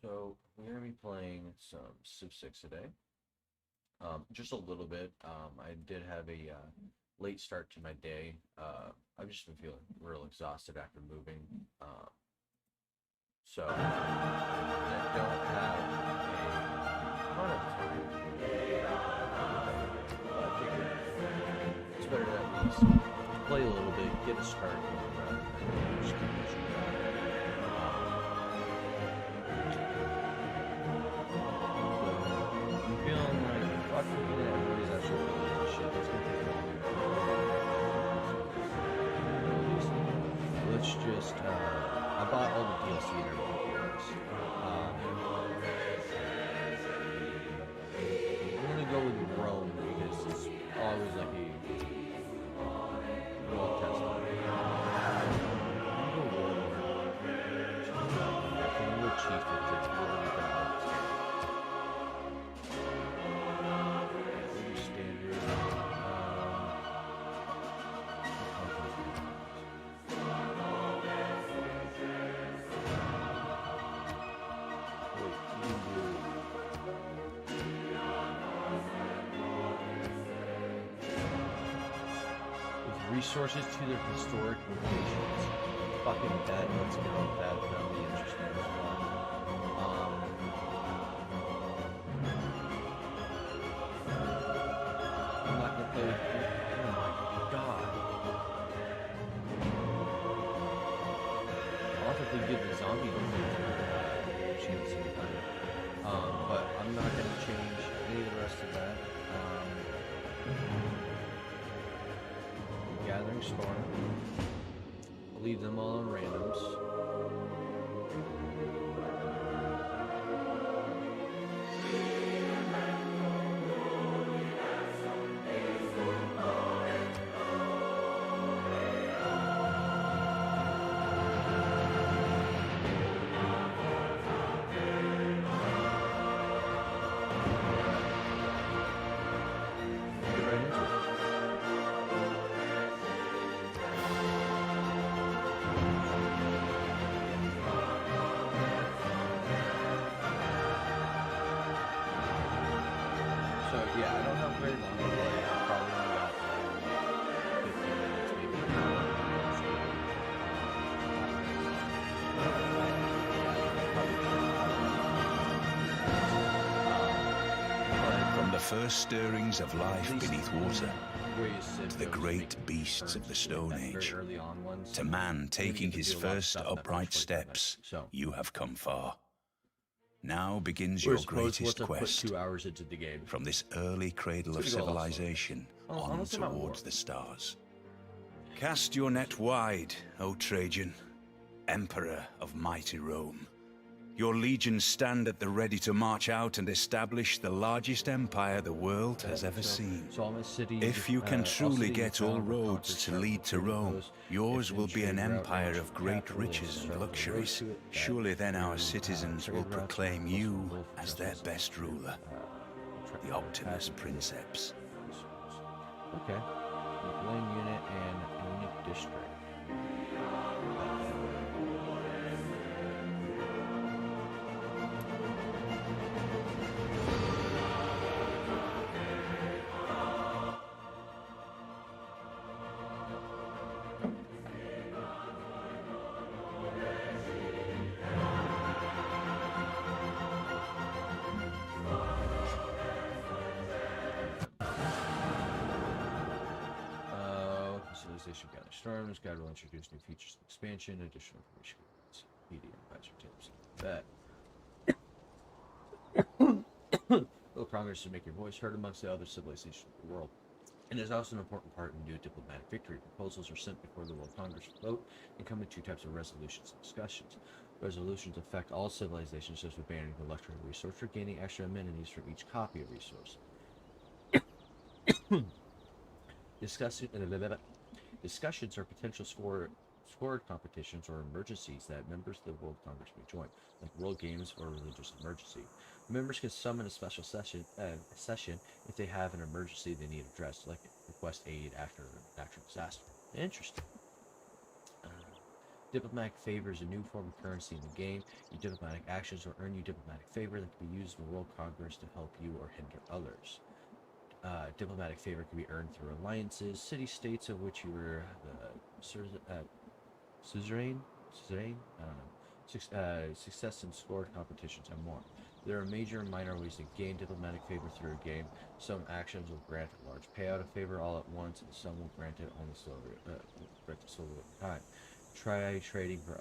So we're gonna be playing some Civ 6 today. Just a little bit. I did have a late start to my day. I've just been feeling real exhausted after moving. So I don't have a ton of time. But I figured it's better to at least play a little bit, get a start going rather than just keep pushing back. Feeling like fucking everybody's actually feeling this shit. That's gonna take a while. Let's just I bought all the DLC and everything for this. I'm gonna go with Rome because it's always like a well tested. I'm gonna go Warlord. I'm gonna go Chieftain because it's really bad. Standard. With resources to their historic locations. Fucking that, let's go with that. That'll be interesting as well. I'm not gonna play with you. Oh my god. I'll have to give the zombie a chance sometime. But I'm not gonna change any of the rest of that. Gathering Storm. I'll leave them all on randoms. Yeah, I don't have very long to play. I probably only got 15 minutes, maybe an hour. From the first stirrings of life beneath water, to the great beasts of the Stone Age, to man taking his first upright steps, you have come far. Now begins your greatest quest, from this early cradle of civilization on towards the stars. Cast your net wide, O Trajan, Emperor of mighty Rome. Your legions stand at the ready to march out and establish the largest empire the world has ever seen. If you can truly get all roads to lead to Rome, yours will be an empire of great riches and luxuries. Surely then our citizens will proclaim you as their best ruler, the Optimus Princeps. Okay. Lane unit and unique district. Civilization Gather Storms. Guide will introduce new features and expansion, additional information, media, advisor tips. World Congress to make your voice heard amongst the other civilizations of the world. And is also an important part in new diplomatic victory. Proposals are sent before the World Congress for vote and come in two types of resolutions and discussions. Resolutions affect all civilizations, such as banning the luxury resource or gaining extra amenities for each copy of resource. Discussions are potential scored competitions or emergencies that members of the World Congress may join, like World Games or religious emergency. Members can summon a special session if they have an emergency they need addressed, like request aid after a natural disaster. Interesting. Diplomatic favor is a new form of currency in the game. Your diplomatic actions will earn you diplomatic favor that can be used in the World Congress to help you or hinder others. Diplomatic favor can be earned through alliances, city-states of which you were the suzerain, success in scored competitions, and more. There are major and minor ways to gain diplomatic favor through a game. Some actions will grant a large payout of favor all at once, and some will grant it only slowly at a time. Try trading for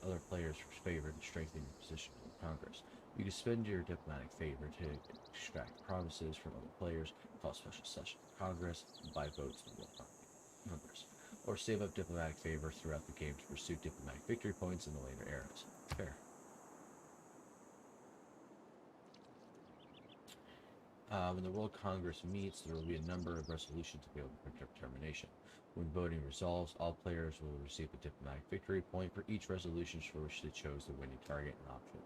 other players for favor to strengthen your position in Congress. You can spend your diplomatic favor to extract promises from other players, call special sessions of Congress, and buy votes in the World Congress, or save up diplomatic favor throughout the game to pursue diplomatic victory points in the later eras. Fair. When the World Congress meets, there will be a number of resolutions available for determination. When voting resolves, all players will receive a diplomatic victory point for each resolution for which they chose the winning target and option.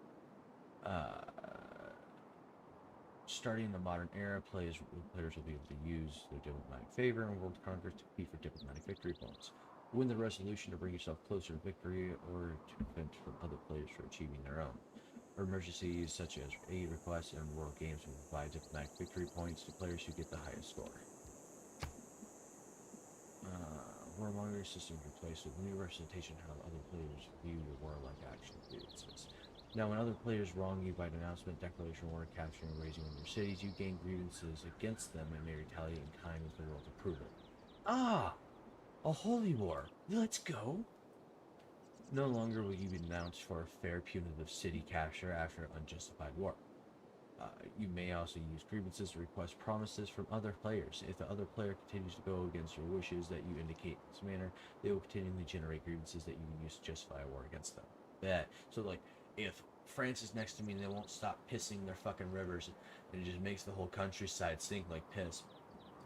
Starting in the modern era, players will be able to use their diplomatic favor in World Congress to compete for diplomatic victory points. Win the resolution to bring yourself closer to victory or to prevent other players from achieving their own. Emergencies such as aid requests and world games will provide diplomatic victory points to players who get the highest score. Warmongering systems replaced with new representation how other players view your warlike actions. Now, when other players wrong you by denouncement, declaration, war, capturing, or raising one of your cities, you gain grievances against them and may retaliate in kind with the world's approval. Ah! A holy war! Let's go! No longer will you be denounced for a fair punitive city capture after unjustified war. You may also use grievances to request promises from other players. If the other player continues to go against your wishes that you indicate in this manner, they will continually generate grievances that you can use to justify a war against them. So like, if France is next to me and they won't stop pissing their fucking rivers, and it just makes the whole countryside stink like piss,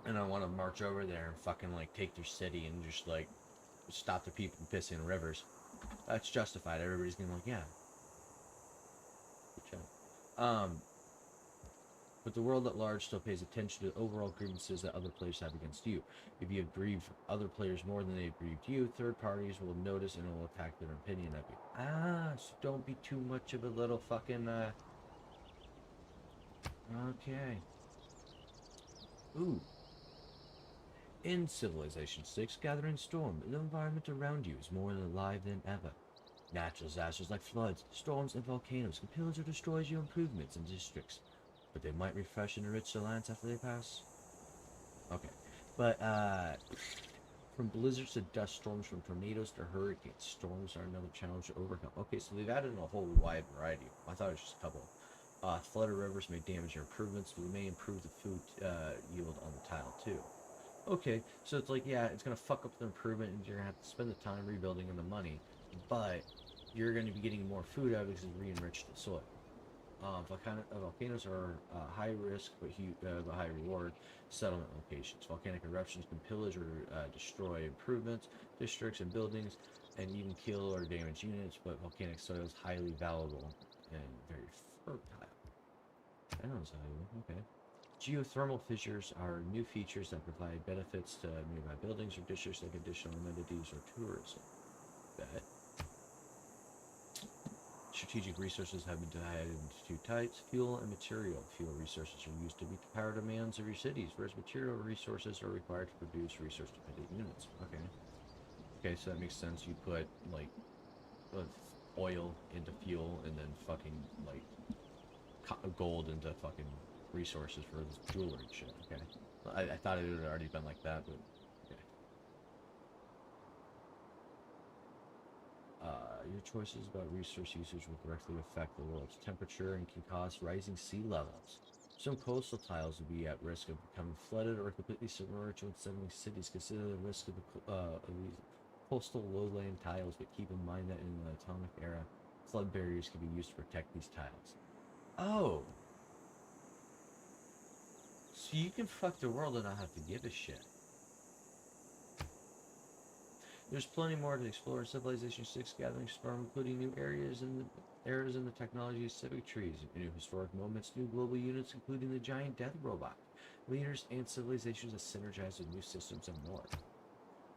and I want to march over there and fucking like take their city and just like stop the people from pissing in rivers, that's justified. Everybody's gonna be like, yeah, good job. But the world at large still pays attention to the overall grievances that other players have against you. If you have grieved other players more than they've grieved you, third parties will notice and will attack their opinion of you. So don't be too much of a little fucking, Okay. Ooh. In Civilization 6, Gathering Storm, the environment around you is more alive than ever. Natural disasters like floods, storms, and volcanoes can pillage or destroy your improvements and districts, but they might refresh and enrich the lands after they pass. Okay. But, from blizzards to dust storms, from tornadoes to hurricanes, storms are another challenge to overcome. Okay, so they've added in a whole wide variety. I thought it was just a couple. Flooded rivers may damage your improvements, but they may improve the food yield on the tile, too. Okay, so it's like, yeah, it's going to fuck up the improvement, and you're going to have to spend the time rebuilding and the money, but you're going to be getting more food out of it because it's re-enriched the soil. Volcanoes are high risk but high reward settlement locations. Volcanic eruptions can pillage or destroy improvements, districts, and buildings, and even kill or damage units, but volcanic soil is highly valuable and very fertile. That sounds valuable, okay. Geothermal fissures are new features that provide benefits to nearby buildings or districts like additional amenities or tourism. Bet. Strategic resources have been divided into two types: fuel and material. Fuel resources are used to meet the power demands of your cities, whereas material resources are required to produce resource-dependent units. Okay, so that makes sense. You put, like, oil into fuel and then fucking, like, gold into fucking resources for this jewelry shit. Okay. I thought it had already been like that, but okay. Your choices about resource usage will directly affect the world's temperature and can cause rising sea levels. Some coastal tiles will be at risk of becoming flooded or completely submerged when settling cities. Consider the risk of these coastal lowland tiles, but keep in mind that in the atomic era, flood barriers can be used to protect these tiles. Oh! So you can fuck the world and not have to give a shit. There's plenty more to explore in Civilization 6 Gathering Storm, including new areas in the technology of civic trees, new historic moments, new global units, including the giant death robot, leaders and civilizations that synergize with new systems and more.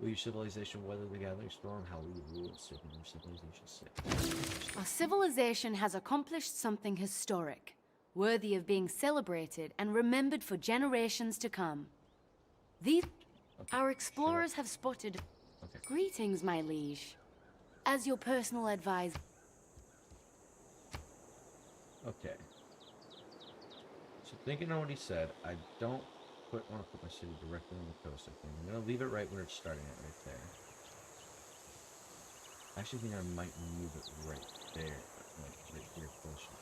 Will your civilization weather the gathering storm? How will you rule its civilization 6? Our civilization has accomplished something historic, worthy of being celebrated and remembered for generations to come. Our explorers have spotted... Greetings, my liege. As your personal advisor... Okay. So thinking on what he said, I don't want to put my city directly on the coast, I think. I'm going to leave it right where it's starting at, right there. I actually think I might move it right there. Like, right here, closer.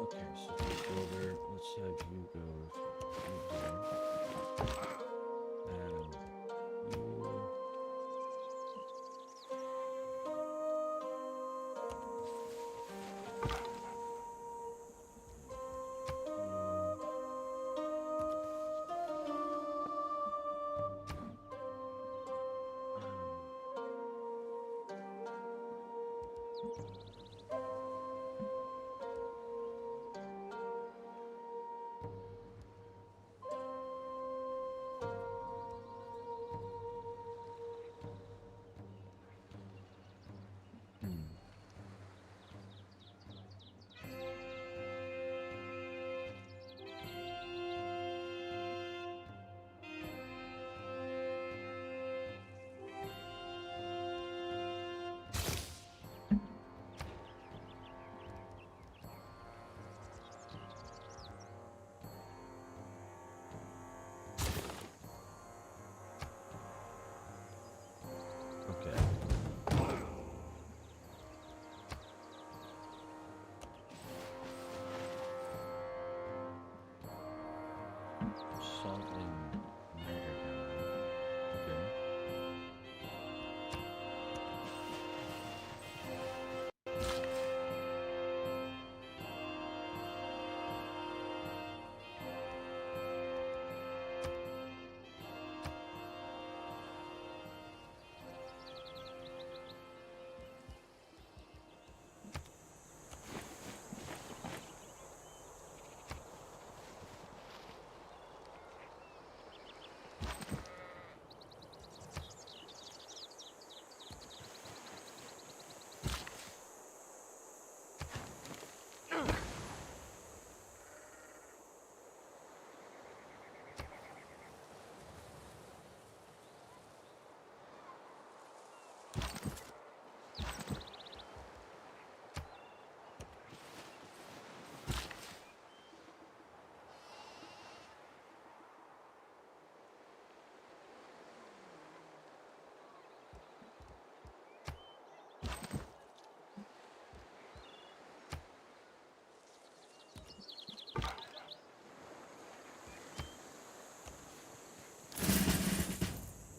Okay, so let's go there. Let's have you go here. And you... Okay. Salt and vinegar down there. Okay.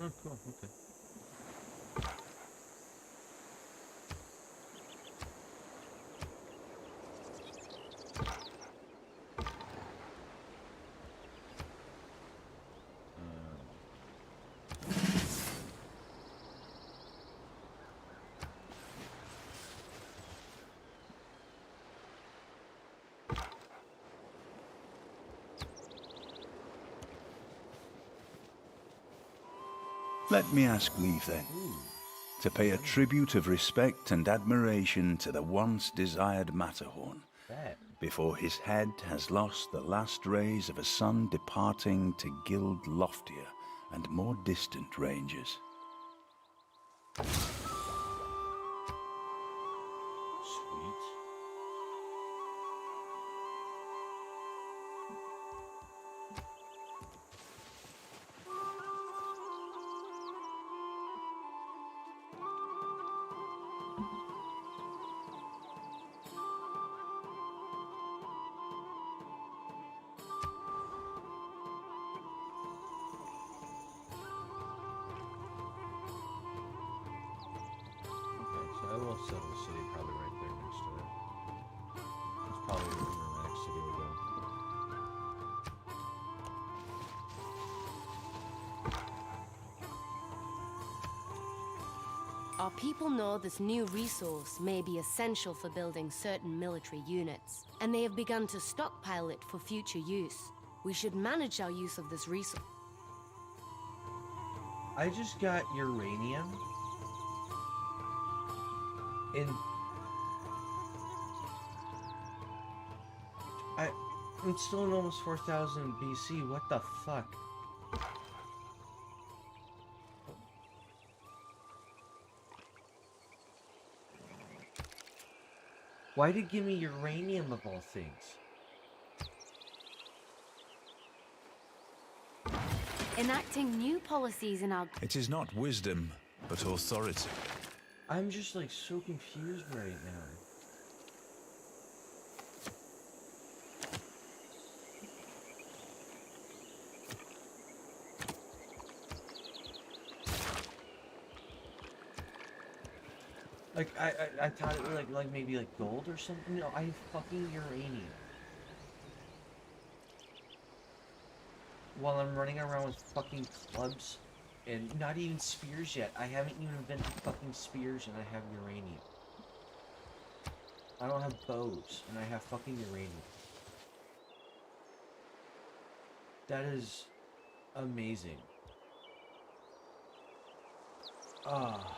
Oh, cool. Okay. Let me ask leave then, to pay a tribute of respect and admiration to the once desired Matterhorn, before his head has lost the last rays of a sun departing to gild loftier and more distant ranges. I will settle the city probably right there next to it. It's probably the next city we're going Our people know this new resource may be essential for building certain military units, and they have begun to stockpile it for future use. We should manage our use of this resource. I just got uranium. I'm still in almost 4000 BC. What the fuck? Why did it give me uranium of all things? Enacting new policies in our... It is not wisdom, but authority. I'm just like so confused right now. Like I thought it was like maybe like gold or something. No, I have fucking uranium. While I'm running around with fucking clubs and not even spears yet. I haven't even invented fucking spears and I have uranium. I don't have bows and I have fucking uranium. That is amazing. Ah.